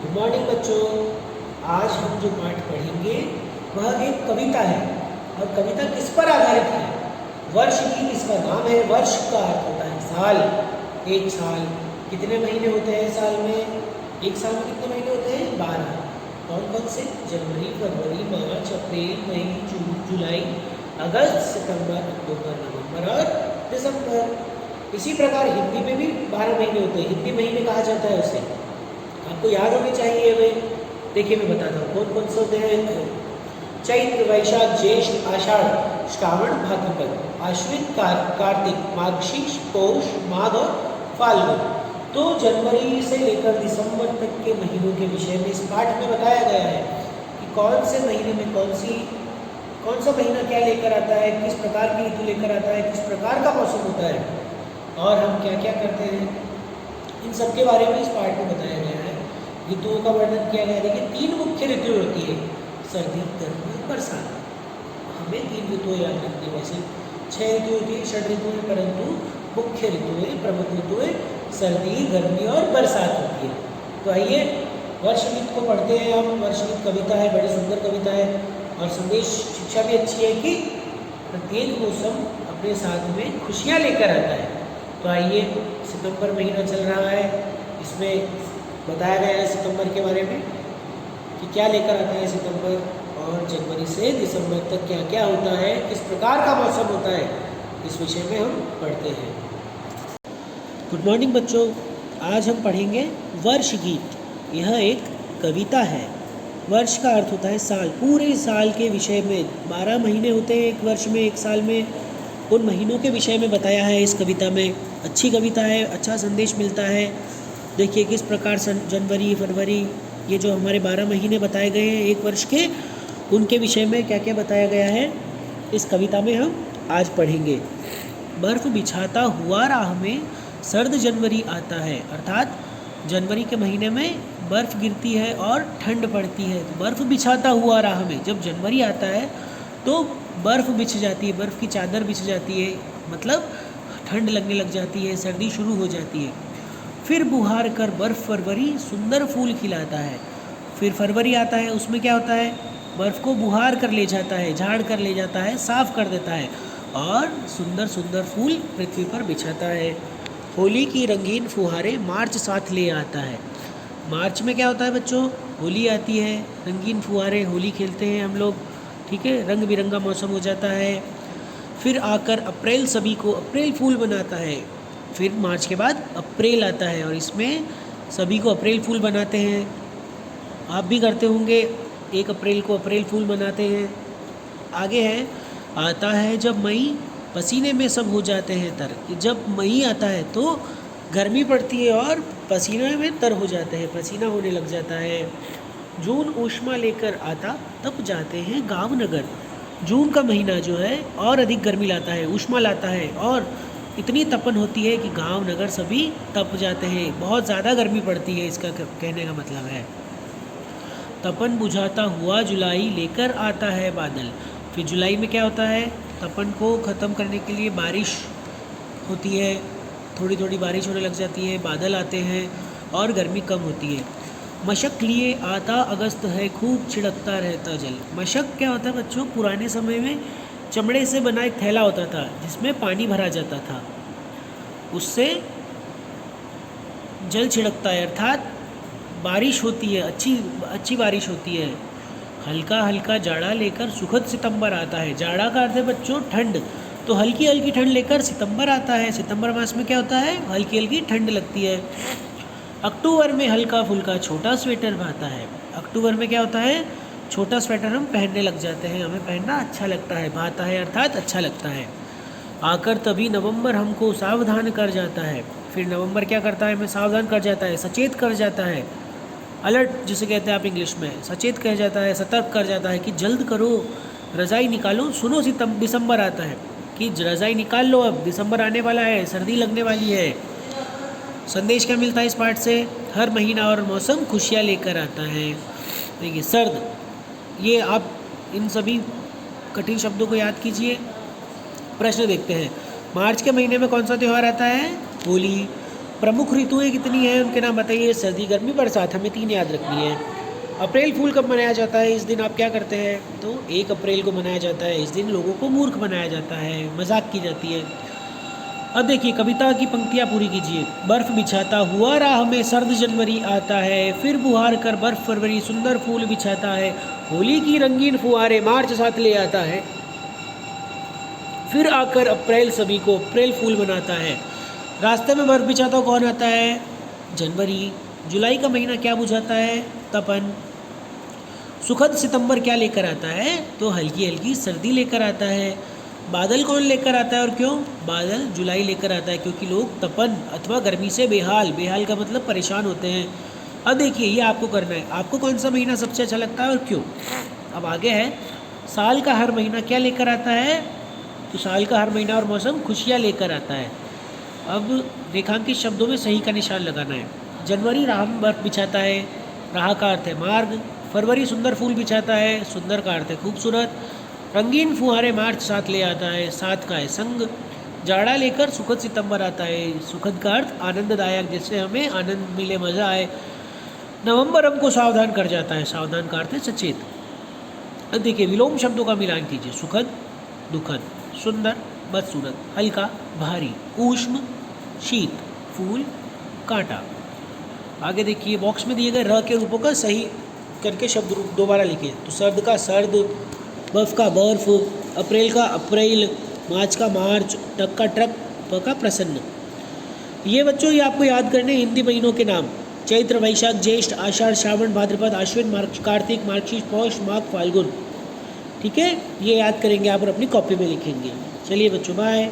Good morning बच्चों। आज हम जो पाठ पढ़ेंगे वह एक कविता है। और कविता किस पर आधारित है? वर्ष की इसका नाम है। वर्ष का अर्थ होता है साल। एक साल कितने महीने होते हैं साल में? एक साल में कितने महीने होते हैं? 12। कौन कौन से? जनवरी, फरवरी, मार्च, अप्रैल, मई, जून, जुलाई, अगस्त, सितंबर, अक्टूबर, नवंबर और दिसंबर। इसी प्रकार हिंदी में भी 12 महीने होते हैं। हिंदी महीने कहा जाता है उसे। आपको याद होने चाहिए। वे देखिए मैं बताता हूँ कौन कौन से होते हैं। चैत्र, वैशाख, ज्येष्ठ, आषाढ़, श्रावण, भाद्रपद, आश्विन, कार्तिक, मार्गशीर्ष, पौष, माघ और फाल्गुन। तो जनवरी से लेकर दिसंबर तक के महीनों के विषय में इस पाठ में बताया गया है कि कौन से महीने में कौन सा महीना क्या लेकर आता है, किस प्रकार की ऋतु लेकर आता है, किस प्रकार का मौसम होता है और हम क्या क्या करते हैं, इन सब के बारे में इस पाठ में बताया गया है। ऋतुओं का वर्णन किया गया है। देखिए 3 मुख्य ऋतु होती है, सर्दी, गर्मी और बरसात। हमें 3 ऋतुएं याद रखनी है। वैसे 6 ऋतु होती है, 6 ऋतुएं, परंतु मुख्य ऋतुएं, प्रमुख ऋतुएं सर्दी, गर्मी और बरसात होती है। तो आइए वर्षगीत को पढ़ते हैं हम। वर्षगीत कविता है, बड़ी सुंदर कविता है और संदेश शिक्षा भी अच्छी है कि प्रत्येक मौसम अपने साथ में खुशियाँ लेकर आता है। तो आइए, सितंबर महीना चल रहा है, इसमें बताया गया है सितंबर के बारे में कि क्या लेकर आता है सितंबर, और जनवरी से दिसंबर तक क्या क्या होता है, किस प्रकार का मौसम होता है, इस विषय में हम पढ़ते हैं। गुड मॉर्निंग बच्चों। आज हम पढ़ेंगे वर्ष गीत। यह एक कविता है। वर्ष का अर्थ होता है साल। पूरे साल के विषय में 12 महीने होते हैं एक वर्ष में, एक साल में। उन महीनों के विषय में बताया है इस कविता में। अच्छी कविता है, अच्छा संदेश मिलता है। देखिए किस प्रकार जनवरी, फरवरी, ये जो हमारे 12 महीने बताए गए हैं एक वर्ष के, उनके विषय में क्या क्या बताया गया है इस कविता में हम आज पढ़ेंगे। बर्फ़ बिछाता हुआ राह में सर्द जनवरी आता है। अर्थात जनवरी के महीने में बर्फ़ गिरती है और ठंड पड़ती है। तो बर्फ़ बिछाता हुआ राह में, जब जनवरी आता है तो बर्फ़ बिछ जाती है, बर्फ़ की चादर बिछ जाती है, मतलब ठंड लगने लग जाती है, सर्दी शुरू हो जाती है। फिर बुहार कर बर्फ़ फरवरी सुंदर फूल खिलाता है। फिर फरवरी आता है, उसमें क्या होता है? बर्फ़ को बुहार कर ले जाता है, झाड़ कर ले जाता है, साफ़ कर देता है और सुंदर सुंदर फूल पृथ्वी पर बिछाता है। होली की रंगीन फुहारे मार्च साथ ले आता है। मार्च में क्या होता है बच्चों? होली आती है, रंगीन फुहारे, होली खेलते हैं हम लोग, ठीक है, रंग बिरंगा मौसम हो जाता है। फिर आकर अप्रैल सभी को अप्रैल फूल बनाता है। फिर मार्च के बाद अप्रैल आता है और इसमें सभी को अप्रैल फूल बनाते हैं। आप भी करते होंगे, 1 अप्रैल को अप्रैल फूल बनाते हैं। आगे है, आता है जब मई पसीने में सब हो जाते हैं तर। जब मई आता है तो गर्मी पड़ती है और पसीने में तर हो जाते हैं, पसीना होने लग जाता है। जून ऊष्मा लेकर आता तब जाते हैं गाँव नगर। जून का महीना जो है और अधिक गर्मी लाता है, ऊष्मा लाता है और इतनी तपन होती है कि गांव नगर सभी तप जाते हैं। बहुत ज़्यादा गर्मी पड़ती है, इसका कहने का मतलब है। तपन बुझाता हुआ जुलाई लेकर आता है बादल। फिर जुलाई में क्या होता है? तपन को ख़त्म करने के लिए बारिश होती है, थोड़ी थोड़ी बारिश होने लग जाती है, बादल आते हैं और गर्मी कम होती है। मशक लिए आता अगस्त है खूब छिड़कता रहता जल। मशक क्या होता है बच्चों? पुराने समय में चमड़े से बना एक थैला होता था जिसमें पानी भरा जाता था, उससे जल छिड़कता है, अर्थात बारिश होती है, अच्छी बारिश होती है। हल्का हल्का जाड़ा लेकर सुखद सितंबर आता है। जाड़ा का अर्थ है बच्चों ठंड, तो हल्की हल्की ठंड लेकर सितंबर आता है। सितंबर मास में क्या होता है? हल्की हल्की ठंड लगती है। अक्टूबर में हल्का फुल्का छोटा स्वेटर भाता है। अक्टूबर में क्या होता है? छोटा स्वेटर हम पहनने लग जाते हैं, हमें पहनना अच्छा लगता है, भाता है अर्थात अच्छा लगता है। आकर तभी नवंबर हमको सावधान कर जाता है। फिर नवंबर क्या करता है? हमें सावधान कर जाता है, सचेत कर जाता है, अलर्ट जिसे कहते हैं आप इंग्लिश में, सचेत कर जाता है, सतर्क कर जाता है कि जल्द करो, रज़ाई निकालो, सुनो दिसंबर आता है कि रज़ाई निकाल लो, अब दिसंबर आने वाला है, सर्दी लगने वाली है। संदेश क्या मिलता है इस पाठ से? हर महीना और मौसम खुशियाँ लेकर आता है। देखिए सर्द, ये आप इन सभी कठिन शब्दों को याद कीजिए। प्रश्न देखते हैं, मार्च के महीने में कौन सा त्यौहार आता है? होली। प्रमुख ऋतुएं कितनी हैं उनके नाम बताइए। सर्दी, गर्मी, बरसात, हमें 3 याद रखनी है। अप्रैल फूल कब मनाया जाता है? इस दिन आप क्या करते हैं? तो 1 अप्रैल को मनाया जाता है। इस दिन लोगों को मूर्ख बनाया जाता है, मजाक की जाती है। अब देखिए कविता की पंक्तियाँ पूरी कीजिए। बर्फ़ बिछाता हुआ राह में सर्द जनवरी आता है, फिर बुहार कर बर्फ़ फरवरी सुंदर फूल बिछाता है, होली की रंगीन फुहारे मार्च साथ ले आता है, फिर आकर अप्रैल सभी को अप्रैल फूल बनाता है। रास्ते में बर्फ़ बिछाता कौन आता है? जनवरी। जुलाई का महीना क्या बुझाता है? तपन। सुखद सितंबर क्या लेकर आता है? तो हल्की हल्की सर्दी लेकर आता है। बादल कौन लेकर आता है और क्यों? बादल जुलाई लेकर आता है क्योंकि लोग तपन अथवा गर्मी से बेहाल, बेहाल का मतलब परेशान होते हैं। अब देखिए ये आपको करना है, आपको कौन सा महीना सबसे अच्छा लगता है और क्यों। अब आगे है, साल का हर महीना क्या लेकर आता है? तो साल का हर महीना और मौसम खुशियाँ लेकर आता है। अब रेखांकित शब्दों में सही का निशान लगाना है। जनवरी राह में बर्फ़ बिछाता है, राह का अर्थ है मार्ग। फरवरी सुंदर फूल बिछाता है, सुंदर का अर्थ है खूबसूरत। रंगीन फुहारे मार्च साथ ले आता है, साथ का है संग। जाड़ा लेकर सुखद सितंबर आता है, सुखद का अर्थ आनंददायक, जिससे हमें आनंद मिले, मज़ा आए। नवंबर हमको सावधान कर जाता है, सावधान का अर्थ है सचेत। अब देखिए विलोम शब्दों का मिलान कीजिए। सुखद, दुखद, सुंदर, बदसूरत, हल्का, भारी, ऊष्म, शीत, फूल, कांटा। आगे देखिए बॉक्स में दिए गए र के रूपों का सही करके शब्द रूप दोबारा लिखिए। तो सर्द का सर्द, बर्फ़ का बर्फ़, अप्रैल का अप्रैल, मार्च का मार्च, ट्रक का ट्रक, प का प्रसन्न। ये बच्चों ये आपको याद करने हिंदी महीनों के नाम। चैत्र, वैशाख, ज्येष्ठ, आषाढ़, श्रावण, भाद्रपद, आश्विन, कार्तिक, मार्गशीर्ष, पौष, माघ, फाल्गुन। ठीक है, ये याद करेंगे आप और अपनी कॉपी में लिखेंगे। चलिए बच्चों बाय।